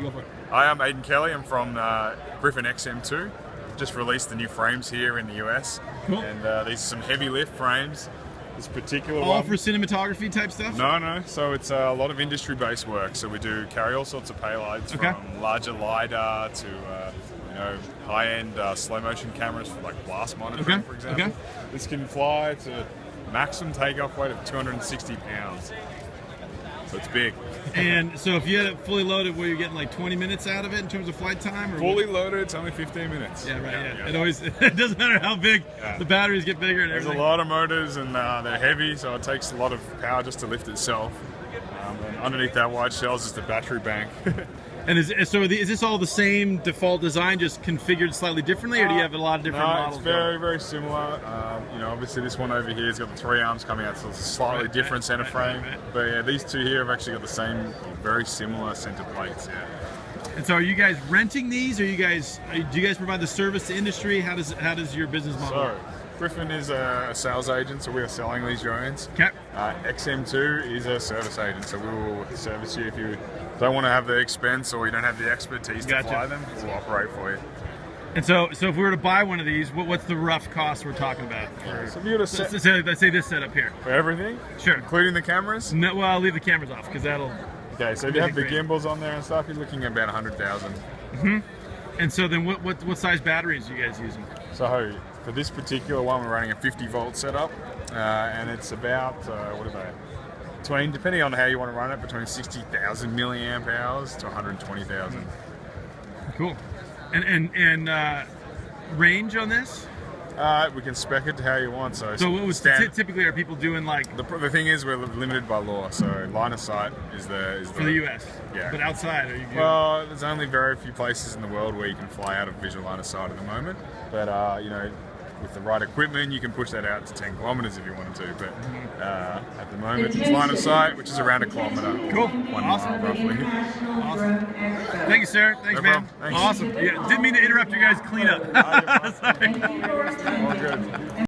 Go for it. Hi, I'm Aidan Kelly. I'm from Gryphon XM2. Just released the new frames here in the US. Cool. And these are some heavy lift frames. This particular All one. for cinematography type stuff? No. So it's a lot of industry-based work. So we do carry all sorts of payloads from larger LiDAR to high-end slow-motion cameras for like blast monitoring, for example. This can fly to maximum takeoff weight of 260 pounds. So it's big. And so if you had it fully loaded, were you getting like 20 minutes out of it in terms of flight time? Or Fully loaded, it's only 15 minutes. Yeah, right. Yeah. It always it doesn't matter how big the batteries get bigger. And There's everything. a lot of motors and they're heavy, so it takes a lot of power just to lift itself. And underneath that white shell is just a battery bank. And is this all the same default design, just configured slightly differently, or do you have a lot of different models? It's very similar. Obviously this one over here has got the 3 arms coming out, so it's a slightly different center frame. But yeah, these two here have actually got the same, very similar center plates. Yeah. And so, are you guys renting these? Do you guys provide the service to industry? How does your business model work? So, Gryphon is a sales agent, so we are selling these drones. Okay. XM2 is a service agent, so we will service you if you don't want to have the expense or you don't have the expertise to fly them. We'll operate for you. And so if we were to buy one of these, what's the rough cost we're talking about? So if you were to let's say this setup here. For everything? Sure. Including the cameras? No, well, I'll leave the cameras off because that'll. Okay, so if you have the gimbals on there and stuff, you're looking at about 100,000. And so then what size batteries are you guys using? So for this particular one, we're running a 50-volt setup, and it's about depending on how you want to run it, between 60,000 milliamp hours to 120,000. Cool. And range on this? We can spec it to how you want. So what was typically are people doing like? The thing is, we're limited by law. So line of sight is for the US. Yeah. But outside, are you? Well, there's only very few places in the world where you can fly out of visual line of sight at the moment. But with the right equipment, you can push that out to 10 kilometers if you wanted to. But at the moment, it's line of sight, which is around a kilometer. Cool. 1 mile, roughly. Awesome. Thank you, sir. Thanks, man. Thanks. Awesome. Yeah, didn't mean to interrupt your guys' cleanup. All good.